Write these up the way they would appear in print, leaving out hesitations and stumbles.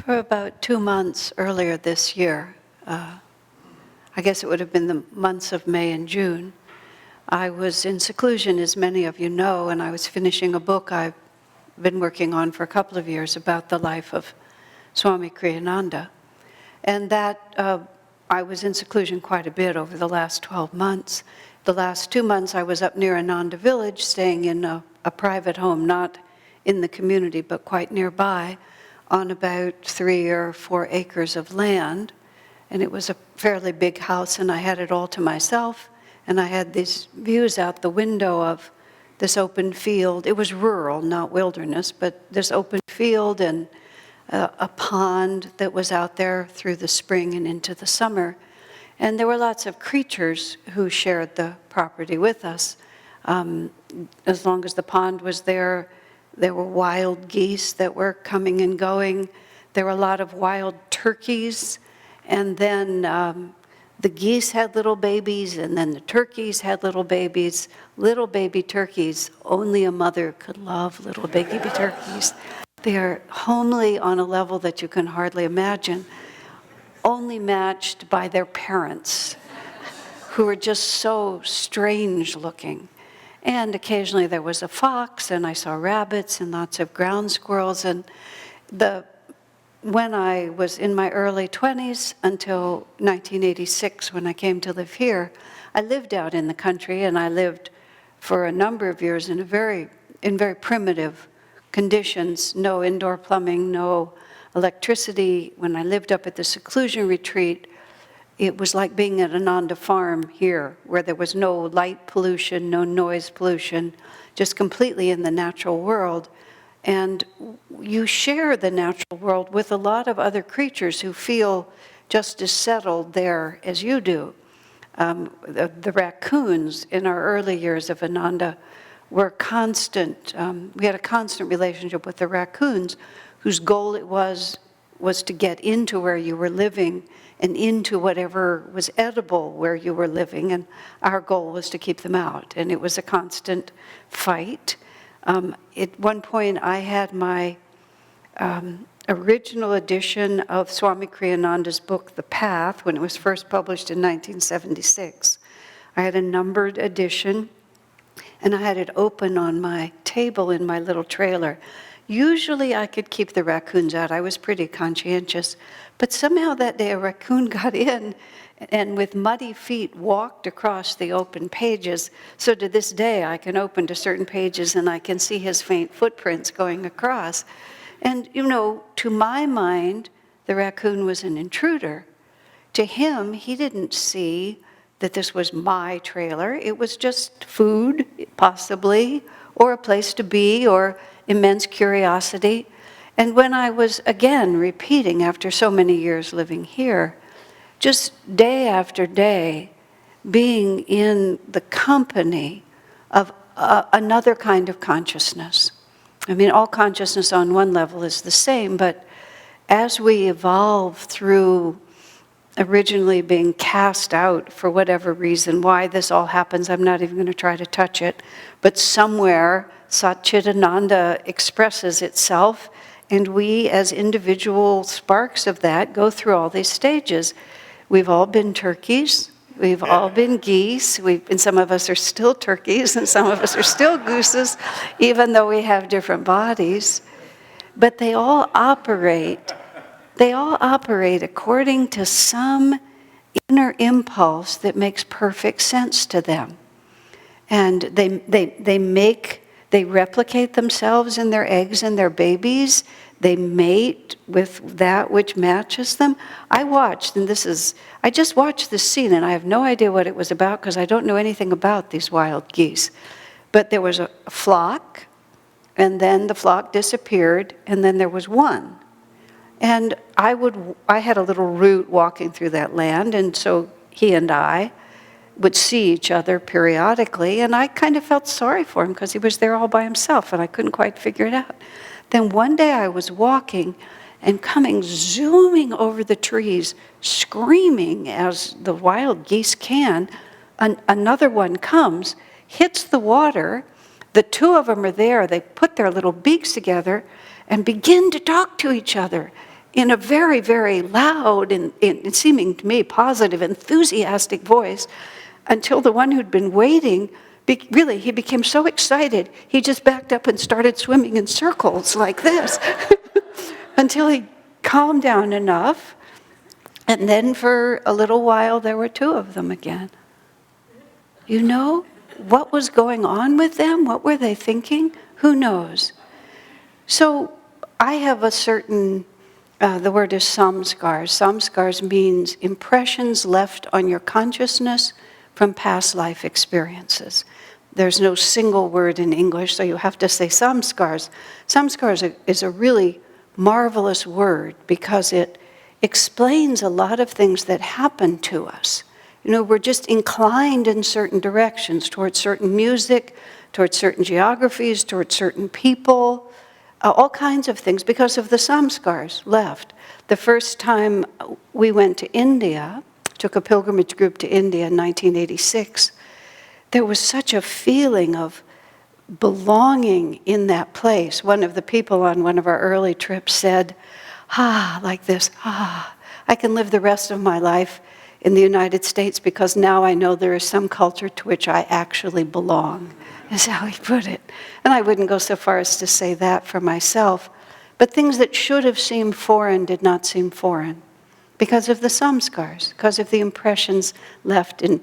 For about 2 months earlier this year, I guess it would have been the months of May and June, I was in seclusion, as many of you know, and I was finishing a book I've been working on for a couple of years about the life of Swami Kriyananda. And that I was in seclusion quite a bit over the last 12 months. The last 2 months I was up near Ananda village, staying in a private home, not in the community, but quite nearby, on about 3 or 4 acres of land. And it was a fairly big house, and I had it all to myself. And I had these views out the window of this open field. It was rural, not wilderness, but this open field and a pond that was out there through the spring and into the summer. And there were lots of creatures who shared the property with us. As long as the pond was there, there were wild geese that were coming and going. There were a lot of wild turkeys. And then the geese had little babies, and then the turkeys had little babies. Little baby turkeys, only a mother could love little baby turkeys. They are homely on a level that you can hardly imagine, only matched by their parents, who are just so strange looking. And occasionally there was a fox, and I saw rabbits and lots of ground squirrels. And when I was in my early 20s until 1986, when I came to live here, I lived out in the country, and I lived for a number of years in very primitive conditions, no indoor plumbing, no electricity. When I lived up at the seclusion retreat, it was like being at Ananda farm here, where there was no light pollution, no noise pollution, just completely in the natural world. And you share the natural world with a lot of other creatures who feel just as settled there as you do. The raccoons in our early years of Ananda were constant. We had a constant relationship with the raccoons, whose goal it was to get into where you were living and into whatever was edible where you were living. And our goal was to keep them out. And it was a constant fight. At one point, I had my original edition of Swami Kriyananda's book, The Path, when it was first published in 1976. I had a numbered edition, and I had it open on my table in my little trailer. Usually I could keep the raccoons out. I was pretty conscientious. But somehow that day a raccoon got in and with muddy feet walked across the open pages. So to this day I can open to certain pages and I can see his faint footprints going across. And you know, to my mind, the raccoon was an intruder. To him, he didn't see that this was my trailer. It was just food, possibly, or a place to be, or immense curiosity. And when I was, again, repeating after so many years living here, just day after day, being in the company of another kind of consciousness. I mean, all consciousness on one level is the same, but as we evolve through originally being cast out for whatever reason, why this all happens, I'm not even going to try to touch it, but somewhere Satchidananda expresses itself, and we as individual sparks of that go through all these stages. We've all been turkeys, we've all been geese, and some of us are still turkeys, and some of us are still gooses, even though we have different bodies. But they all operate according to some inner impulse that makes perfect sense to them. And they replicate themselves in their eggs and their babies. They mate with that which matches them. I just watched this scene, and I have no idea what it was about because I don't know anything about these wild geese. But there was a flock, and then the flock disappeared, and then there was one. And I had a little route walking through that land, and so he and I would see each other periodically, and I kind of felt sorry for him because he was there all by himself, and I couldn't quite figure it out. Then one day I was walking and coming, zooming over the trees, screaming as the wild geese can. Another one comes, hits the water. The two of them are there. They put their little beaks together and begin to talk to each other in a very, very loud and seeming to me positive, enthusiastic voice, until the one who'd been waiting, really, he became so excited, he just backed up and started swimming in circles like this until he calmed down enough. And then for a little while, there were two of them again. You know, what was going on with them? What were they thinking? Who knows? So I have a certain, the word is samskars. Samskars means impressions left on your consciousness from past life experiences. There's no single word in English, so you have to say samskars. Samskars is a really marvelous word because it explains a lot of things that happen to us. You know, we're just inclined in certain directions, towards certain music, towards certain geographies, towards certain people, all kinds of things because of the samskars left. The first time we went to India, took a pilgrimage group to India in 1986, there was such a feeling of belonging in that place. One of the people on one of our early trips said, like this, I can live the rest of my life in the United States because now I know there is some culture to which I actually belong, is how he put it. And I wouldn't go so far as to say that for myself, but things that should have seemed foreign did not seem foreign because of the samskars, because of the impressions left in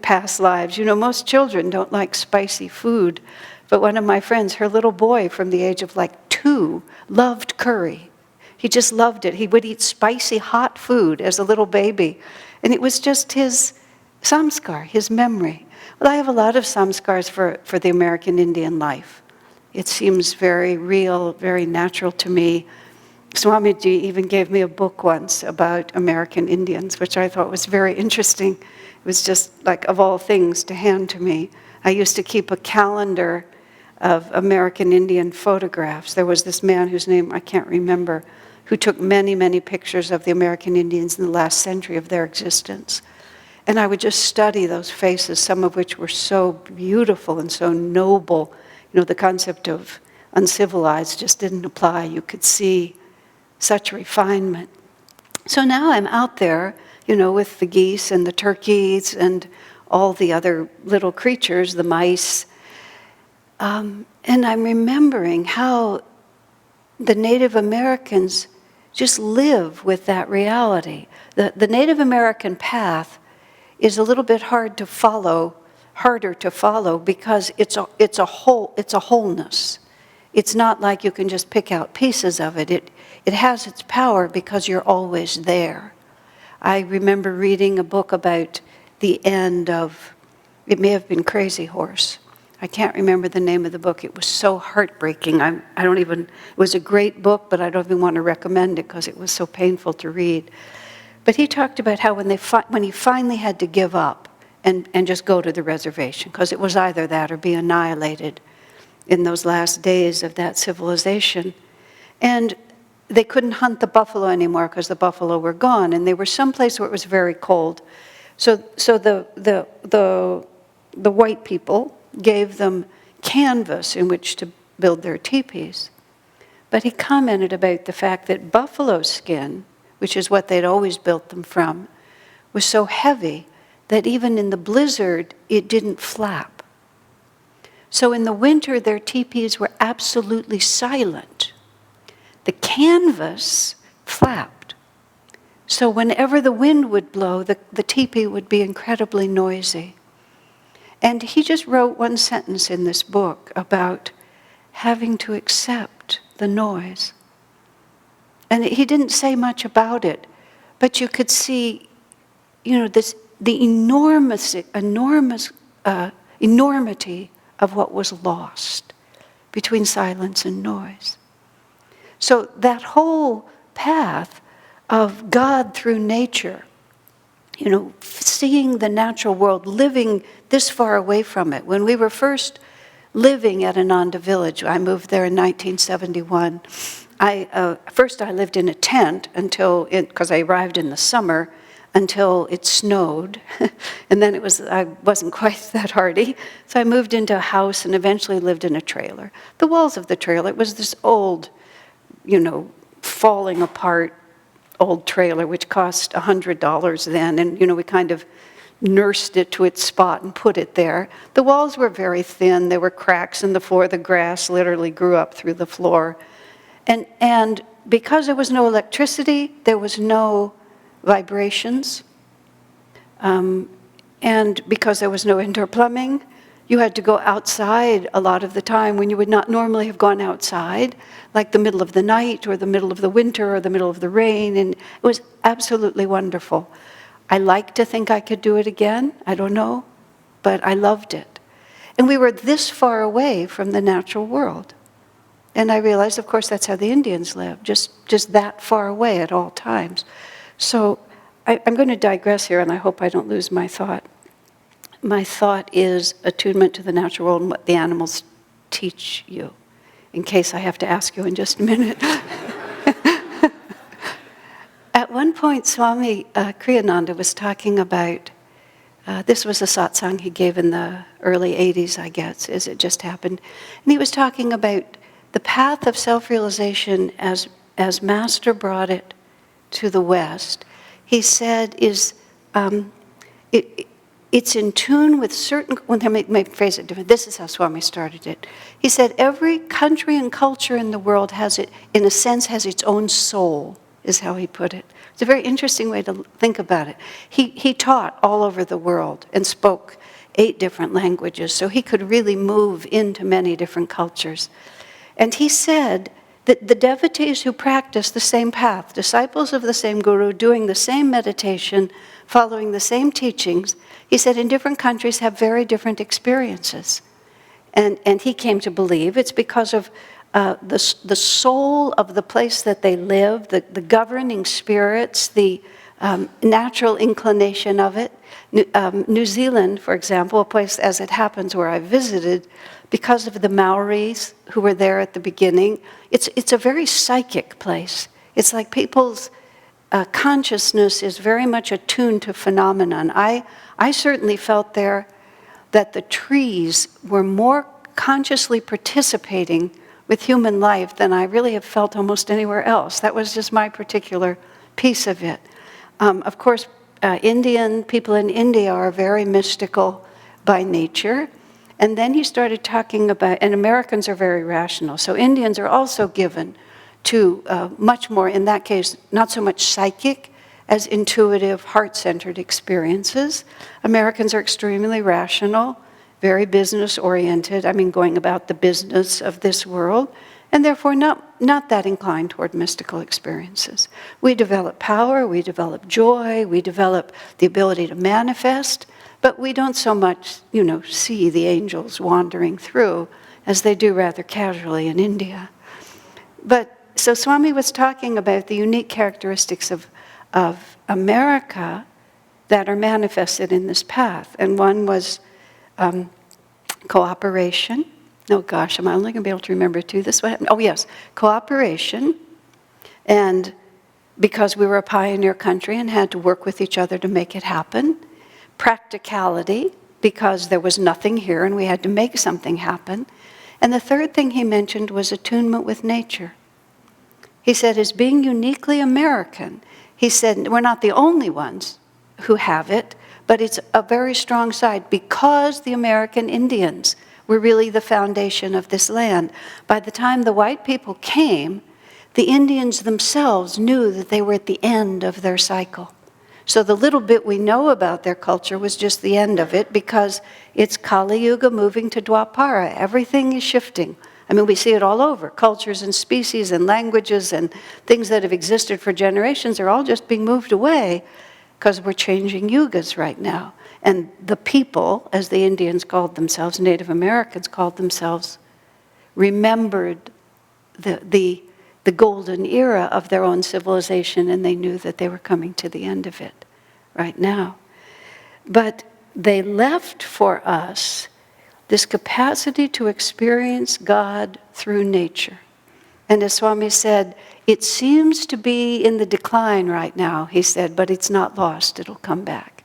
past lives. You know, most children don't like spicy food, but one of my friends, her little boy from the age of like 2, loved curry. He just loved it. He would eat spicy, hot food as a little baby. And it was just his samskar, his memory. Well, I have a lot of samskars for the American Indian life. It seems very real, very natural to me. Swamiji even gave me a book once about American Indians, which I thought was very interesting. It was just like, of all things, to hand to me. I used to keep a calendar of American Indian photographs. There was this man whose name I can't remember, who took many, many pictures of the American Indians in the last century of their existence. And I would just study those faces, some of which were so beautiful and so noble. You know, the concept of uncivilized just didn't apply. You could see such refinement. So now I'm out there, you know, with the geese and the turkeys and all the other little creatures, the mice. And I'm remembering how the Native Americans just live with that reality. The Native American path is a little bit harder to follow because it's a wholeness. It's not like you can just pick out pieces of it. It has its power because you're always there. I remember reading a book about the end of, it may have been Crazy Horse. I can't remember the name of the book. It was so heartbreaking. It was a great book, but I don't even want to recommend it because it was so painful to read. But he talked about how when he finally had to give up and just go to the reservation, because it was either that or be annihilated in those last days of that civilization. And they couldn't hunt the buffalo anymore because the buffalo were gone, and they were someplace where it was very cold. So the white people gave them canvas in which to build their teepees. But he commented about the fact that buffalo skin, which is what they'd always built them from, was so heavy that even in the blizzard, it didn't flap. So in the winter, their teepees were absolutely silent. The canvas flapped. So whenever the wind would blow, the teepee would be incredibly noisy. And he just wrote one sentence in this book about having to accept the noise. And he didn't say much about it, but you could see, you know, the enormity of what was lost between silence and noise. So that whole path of God through nature, you know, seeing the natural world, living this far away from it. When we were first living at Ananda Village, I moved there in 1971. First I lived in a tent because I arrived in the summer, until it snowed. And then I wasn't quite that hardy. So I moved into a house and eventually lived in a trailer. The walls of the trailer, it was this old, you know, falling apart old trailer, which cost $100 then, and we kind of nursed it to its spot and put it there. The walls were very thin. There were cracks in the floor. The grass literally grew up through the floor. And because there was no electricity, there was no vibrations. And because there was no indoor plumbing, you had to go outside a lot of the time when you would not normally have gone outside, like the middle of the night or the middle of the winter or the middle of the rain. And it was absolutely wonderful. I like to think I could do it again. I don't know, but I loved it. And we were this far away from the natural world. And I realized, of course, that's how the Indians lived, just that far away at all times. So I'm going to digress here, and I hope I don't lose my thought. My thought is attunement to the natural world and what the animals teach you, in case I have to ask you in just a minute. At one point, Swami Kriyananda was talking about, this was a satsang he gave in the early 80s, I guess, as it just happened. And he was talking about the path of self-realization as Master brought it to the West. He said it's in tune with certain, let me phrase it different. This is how Swami started it. He said every country and culture in the world has it, in a sense, has its own soul, is how he put it. It's a very interesting way to think about it. He taught all over the world and spoke 8 different languages, so he could really move into many different cultures. And he said that the devotees who practice the same path, disciples of the same guru, doing the same meditation, following the same teachings, he said in different countries have very different experiences. And he came to believe it's because of the soul of the place that they live, the governing spirits, the natural inclination of it. New Zealand, for example, a place as it happens where I visited, because of the Maoris who were there at the beginning, it's a very psychic place. It's like people's consciousness is very much attuned to phenomenon. I certainly felt there that the trees were more consciously participating with human life than I really have felt almost anywhere else. That was just my particular piece of it. Of course, Indian people in India are very mystical by nature. And then he started talking about, and Americans are very rational, so Indians are also given to much more, in that case, not so much psychic as intuitive, heart-centered experiences. Americans are extremely rational, very business-oriented, going about the business of this world, and therefore not that inclined toward mystical experiences. We develop power, we develop joy, we develop the ability to manifest, but we don't so much, see the angels wandering through as they do rather casually in India. But so Swami was talking about the unique characteristics of America that are manifested in this path. And one was cooperation. Oh gosh, am I only going to be able to remember 2? This what happened? Oh yes, cooperation. And because we were a pioneer country and had to work with each other to make it happen. Practicality, because there was nothing here and we had to make something happen. And the third thing he mentioned was attunement with nature. He said, as being uniquely American, he said, we're not the only ones who have it, but it's a very strong side because the American Indians were really the foundation of this land. By the time the white people came, the Indians themselves knew that they were at the end of their cycle. So the little bit we know about their culture was just the end of it because it's Kali Yuga moving to Dwapara. Everything is shifting. We see it all over. Cultures and species and languages and things that have existed for generations are all just being moved away because we're changing yugas right now. And the people, as the Indians called themselves, Native Americans called themselves, remembered the golden era of their own civilization, and they knew that they were coming to the end of it right now. But they left for us this capacity to experience God through nature. And as Swami said, it seems to be in the decline right now, he said, but it's not lost, it'll come back.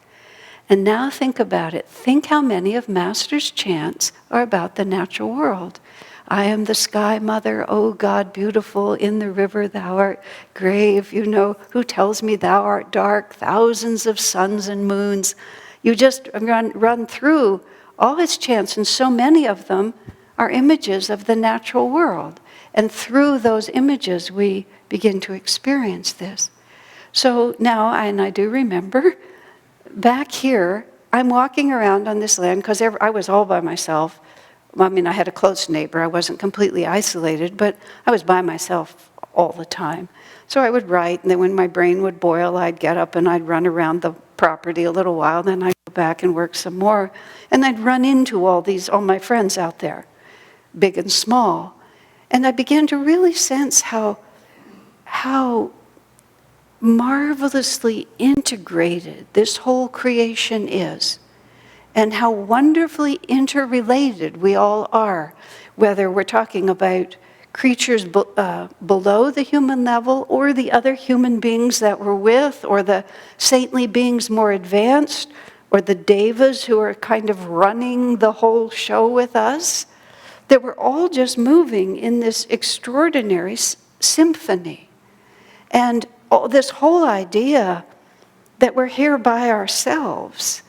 And now think about it. Think how many of Master's chants are about the natural world. I am the sky mother, O God beautiful, in the river thou art grave, who tells me thou art dark, thousands of suns and moons. You just run through all his chants, and so many of them are images of the natural world. And through those images, we begin to experience this. So now, and I do remember, back here, I'm walking around on this land, because I was all by myself. I mean, I had a close neighbor. I wasn't completely isolated, but I was by myself all the time. So I would write, and then when my brain would boil, I'd get up and I'd run around the property a little while, then I'd go back and work some more. And I'd run into all my friends out there, big and small. And I began to really sense how marvelously integrated this whole creation is, and how wonderfully interrelated we all are, whether we're talking about creatures below the human level, or the other human beings that we're with, or the saintly beings more advanced, or the devas who are kind of running the whole show with us, that we're all just moving in this extraordinary symphony. And this whole idea that we're here by ourselves,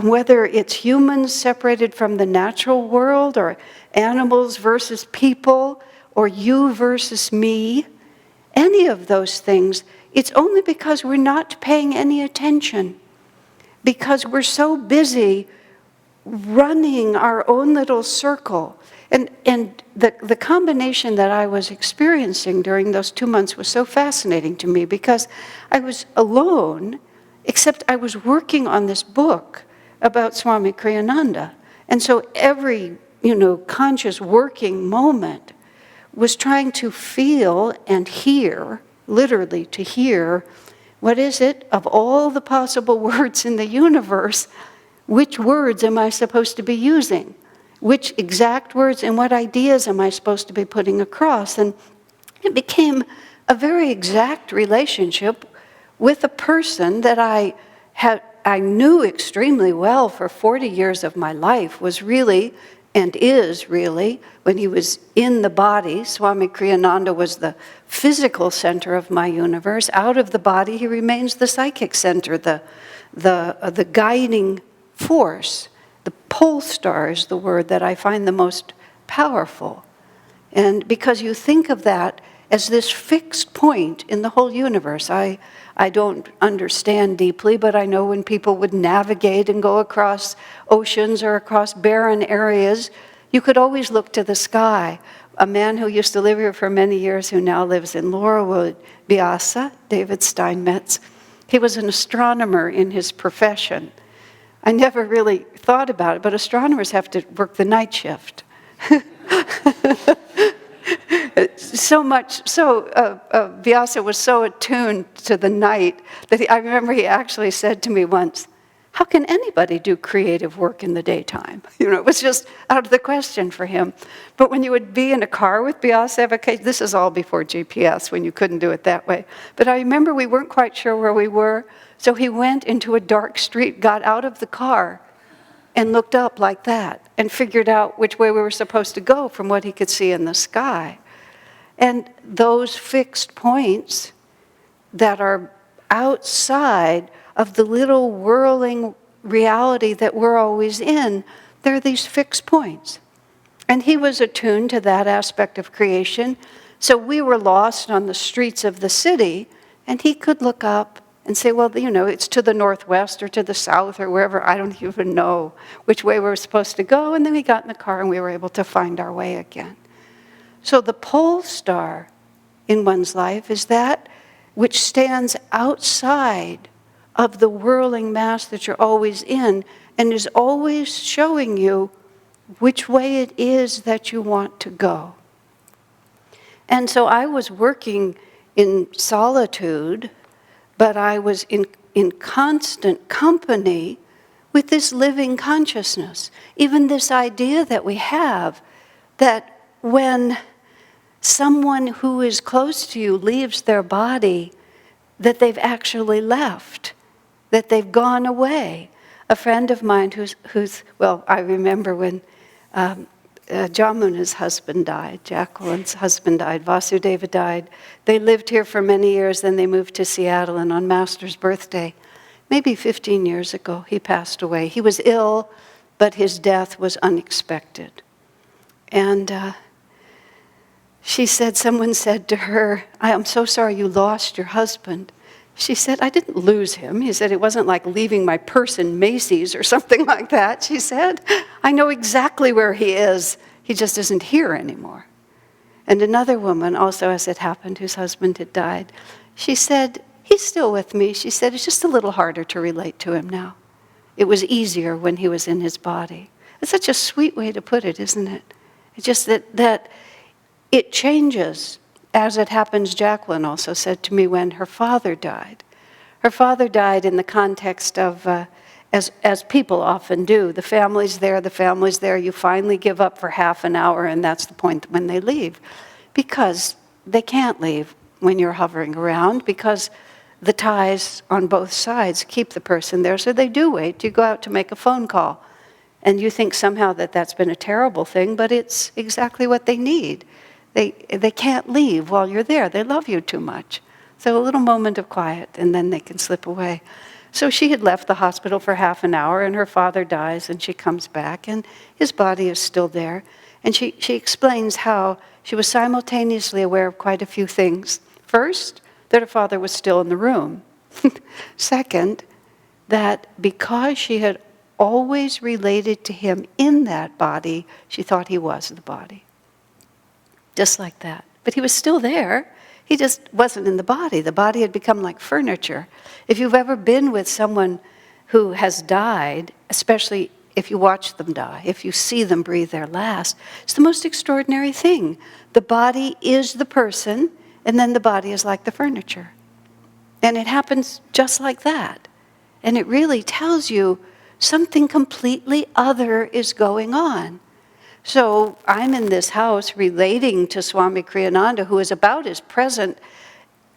whether it's humans separated from the natural world, or animals versus people, or you versus me, any of those things, it's only because we're not paying any attention, because we're so busy running our own little circle. And the combination that I was experiencing during those 2 months was so fascinating to me, because I was alone, except I was working on this book about Swami Kriyananda. And so every, conscious working moment was trying to feel and hear, literally to hear, what is it, of all the possible words in the universe, which words am I supposed to be using? Which exact words and what ideas am I supposed to be putting across? And it became a very exact relationship with a person that I knew extremely well for 40 years of my life, was really, and is really, when he was in the body. Swami Kriyananda was the physical center of my universe. Out of the body, he remains the psychic center, the guiding force. The pole star is the word that I find the most powerful. And because you think of that as this fixed point in the whole universe. I don't understand deeply, but I know when people would navigate and go across oceans or across barren areas, you could always look to the sky. A man who used to live here for many years, who now lives in Laurelwood, Vyasa, David Steinmetz, he was an astronomer in his profession. I never really thought about it, but astronomers have to work the night shift. Vyasa was so attuned to the night that I remember he actually said to me once, "How can anybody do creative work in the daytime?" It was just out of the question for him. But when you would be in a car with Vyasa, this is all before GPS, when you couldn't do it that way. But I remember we weren't quite sure where we were, so he went into a dark street, got out of the car, and looked up like that, and figured out which way we were supposed to go from what he could see in the sky. And those fixed points that are outside of the little whirling reality that we're always in, they're these fixed points. And he was attuned to that aspect of creation. So we were lost on the streets of the city, and he could look up and say, well, it's to the northwest or to the south or wherever. I don't even know which way we were supposed to go. And then we got in the car and we were able to find our way again. So the pole star in one's life is that which stands outside of the whirling mass that you're always in, and is always showing you which way it is that you want to go. And so I was working in solitude, but I was in constant company with this living consciousness. Even this idea that we have that when someone who is close to you leaves their body, that they've actually left, that they've gone away. A friend of mine who's I remember when Jamuna's husband died, Jacqueline's husband died, Vasudeva died. They lived here for many years, then they moved to Seattle, and on Master's birthday, maybe 15 years ago, he passed away. He was ill, but his death was unexpected. And she said, someone said to her, I'm so sorry you lost your husband. She said, I didn't lose him. He said, it wasn't like leaving my purse in Macy's or something like that. She said, I know exactly where he is. He just isn't here anymore. And another woman, also as it happened, whose husband had died, she said, he's still with me. She said, it's just a little harder to relate to him now. It was easier when he was in his body. It's such a sweet way to put it, isn't it? It's just that it changes. As it happens, Jacqueline also said to me when her father died. Her father died in the context of, as people often do, the family's there, you finally give up for half an hour, and that's the point when they leave. Because they can't leave when you're hovering around, because the ties on both sides keep the person there, so they do wait. You go out to make a phone call, and you think somehow that that's been a terrible thing, but it's exactly what they need. They can't leave while you're there. They love you too much. So a little moment of quiet, and then they can slip away. So she had left the hospital for half an hour, and her father dies, and she comes back, and his body is still there. And she explains how she was simultaneously aware of quite a few things. First, that her father was still in the room. Second, that because she had always related to him in that body, she thought he was the body. Just like that. But he was still there. He just wasn't in the body. The body had become like furniture. If you've ever been with someone who has died, especially if you watch them die, if you see them breathe their last, it's the most extraordinary thing. The body is the person, and then the body is like the furniture. And it happens just like that. And it really tells you something completely other is going on. So I'm in this house relating to Swami Kriyananda, who is about as present,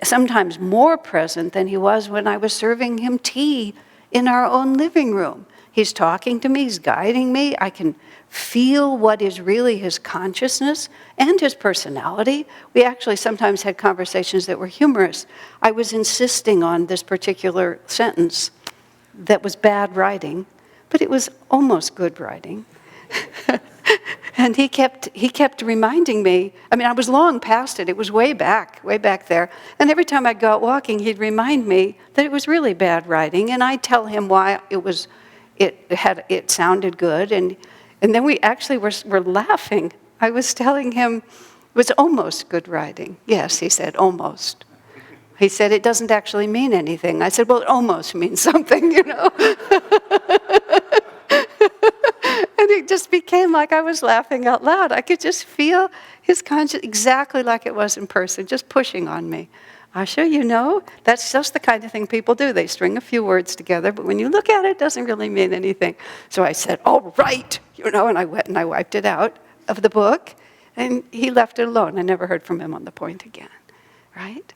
sometimes more present than he was when I was serving him tea in our own living room. He's talking to me, he's guiding me. I can feel what is really his consciousness and his personality. We actually sometimes had conversations that were humorous. I was insisting on this particular sentence that was bad writing, but it was almost good writing. And he kept reminding me, I mean, I was long past it. It was way back there. And every time I'd go out walking, he'd remind me that it was really bad writing. And I'd tell him why it sounded good. And then we actually were laughing. I was telling him it was almost good writing. Yes, he said, almost. He said, it doesn't actually mean anything. I said, well, it almost means something, you know. And it just became like I was laughing out loud. I could just feel his conscience exactly like it was in person, just pushing on me. Asha, you know, that's just the kind of thing people do. They string a few words together, but when you look at it, it doesn't really mean anything. So I said, all right, you know, and I went and I wiped it out of the book, and he left it alone. I never heard from him on the point again, right?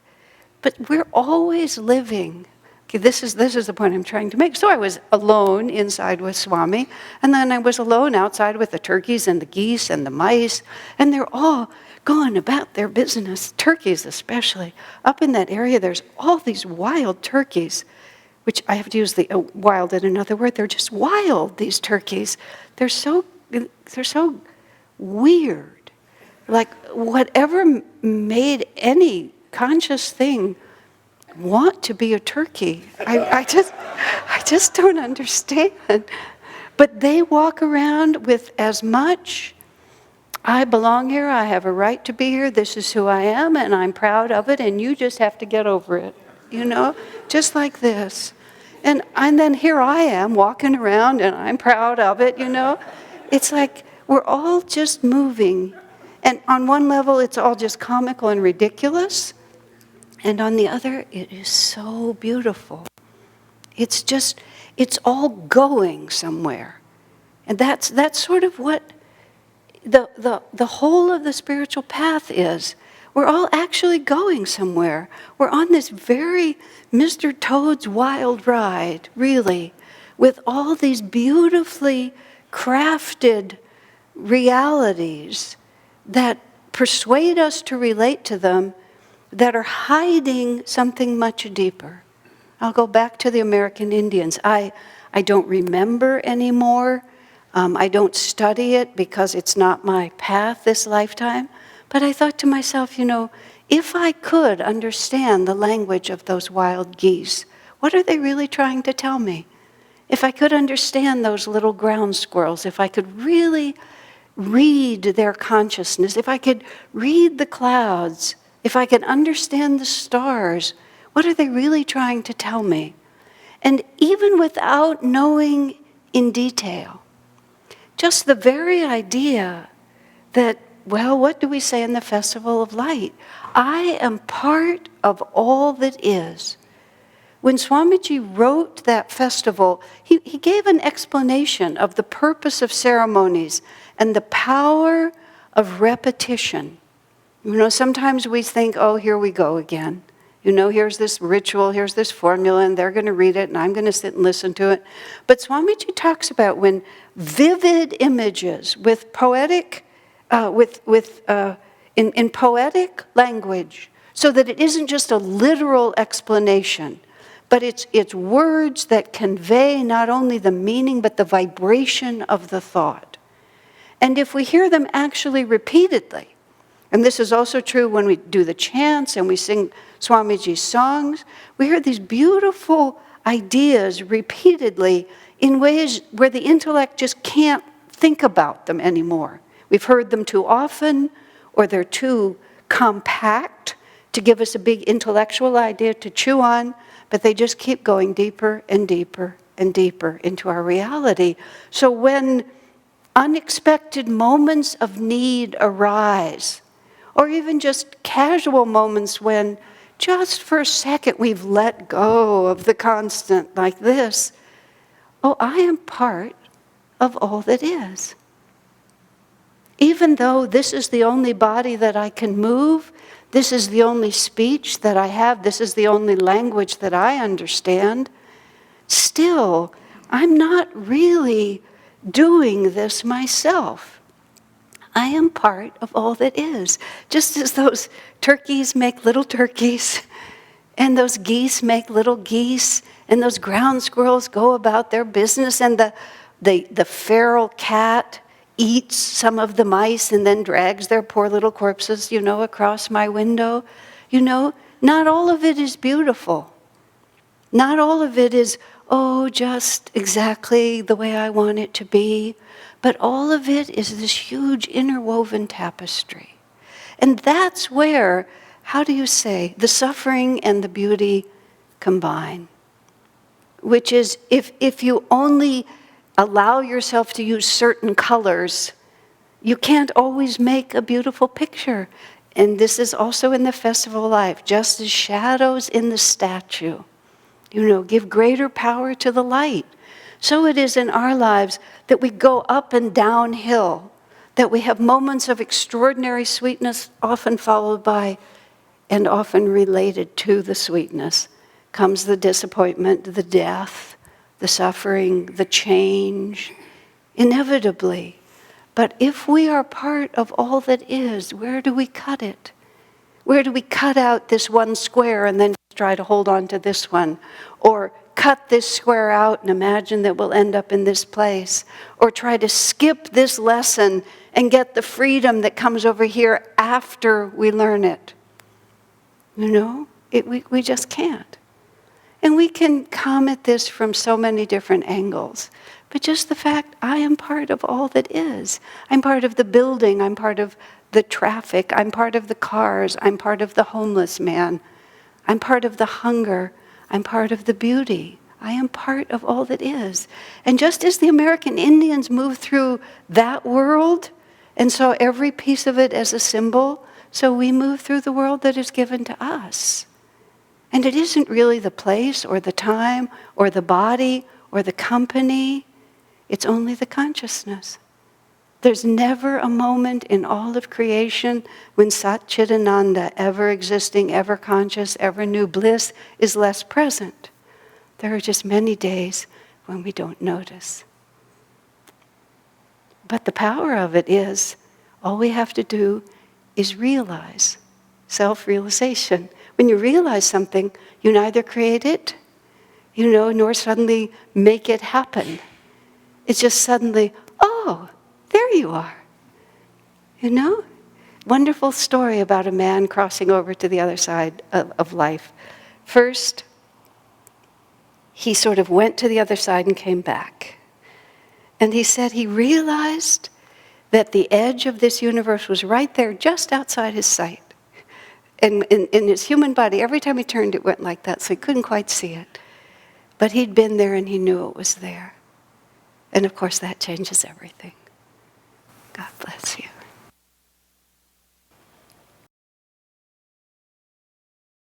But we're always living. Okay, this is the point I'm trying to make. So I was alone inside with Swami, and then I was alone outside with the turkeys and the geese and the mice, and they're all going about their business, turkeys especially. Up in that area, there's all these wild turkeys, which I have to use the wild in another word. They're just wild, these turkeys. They're so weird. Like whatever made any conscious thing want to be a turkey. I just don't understand. But they walk around with as much, I belong here, I have a right to be here, this is who I am, and I'm proud of it, and you just have to get over it, you know, just like this. And then here I am walking around, and I'm proud of it, you know. It's like we're all just moving. And on one level, it's all just comical and ridiculous. And on the other, it is so beautiful. It's all going somewhere. And that's sort of what the whole of the spiritual path is. We're all actually going somewhere. We're on this very Mr. Toad's Wild Ride, really, with all these beautifully crafted realities that persuade us to relate to them that are hiding something much deeper. I'll go back to the American Indians. I don't remember anymore. I don't study it because it's not my path this lifetime. But I thought to myself, if I could understand the language of those wild geese, what are they really trying to tell me? If I could understand those little ground squirrels, if I could really read their consciousness, if I could read the clouds, if I could understand the stars, what are they really trying to tell me? And even without knowing in detail, just the very idea that, well, what do we say in the Festival of Light? I am part of all that is. When Swamiji wrote that festival, he gave an explanation of the purpose of ceremonies and the power of repetition. Sometimes we think, oh, here we go again. Here's this ritual, here's this formula, and they're going to read it, and I'm going to sit and listen to it. But Swamiji talks about when vivid images with poetic, in poetic language, so that it isn't just a literal explanation, but it's words that convey not only the meaning, but the vibration of the thought. And if we hear them actually repeatedly, and this is also true when we do the chants and we sing Swamiji's songs, we hear these beautiful ideas repeatedly in ways where the intellect just can't think about them anymore. We've heard them too often, or they're too compact to give us a big intellectual idea to chew on, but they just keep going deeper and deeper and deeper into our reality. So when unexpected moments of need arise, or even just casual moments when just for a second we've let go of the constant like this, oh, I am part of all that is. Even though this is the only body that I can move, this is the only speech that I have, this is the only language that I understand, still, I'm not really doing this myself. I am part of all that is. Just as those turkeys make little turkeys, and those geese make little geese, and those ground squirrels go about their business, and the feral cat eats some of the mice and then drags their poor little corpses, across my window. Not all of it is beautiful. Not all of it is, just exactly the way I want it to be. But all of it is this huge interwoven tapestry. And that's where, the suffering and the beauty combine. Which is, if you only allow yourself to use certain colors, you can't always make a beautiful picture. And this is also in the Festival of Life, just as shadows in the statue, give greater power to the light. So it is in our lives that we go up and downhill, that we have moments of extraordinary sweetness, often followed by and often related to the sweetness, comes the disappointment, the death, the suffering, the change, inevitably. But if we are part of all that is, where do we cut it? Where do we cut out this one square and then try to hold on to this one? Or cut this square out and imagine that we'll end up in this place? Or try to skip this lesson and get the freedom that comes over here after we learn it? We just can't. And we can come at this from so many different angles. But just the fact, I am part of all that is. I'm part of the building, I'm part of the traffic, I'm part of the cars, I'm part of the homeless man, I'm part of the hunger, I'm part of the beauty. I am part of all that is. And just as the American Indians moved through that world and saw every piece of it as a symbol, so we move through the world that is given to us. And it isn't really the place or the time or the body or the company. It's only the consciousness. There's never a moment in all of creation when Sat Chidananda, ever existing, ever conscious, ever new bliss, is less present. There are just many days when we don't notice. But the power of it is, all we have to do is realize, self-realization. When you realize something, you neither create it, nor suddenly make it happen. It's just suddenly, oh, there you are. Wonderful story about a man crossing over to the other side of life. First, he sort of went to the other side and came back. And he said he realized that the edge of this universe was right there, just outside his sight. And in his human body, every time he turned, it went like that, so he couldn't quite see it. But he'd been there and he knew it was there. And of course, that changes everything. God bless you.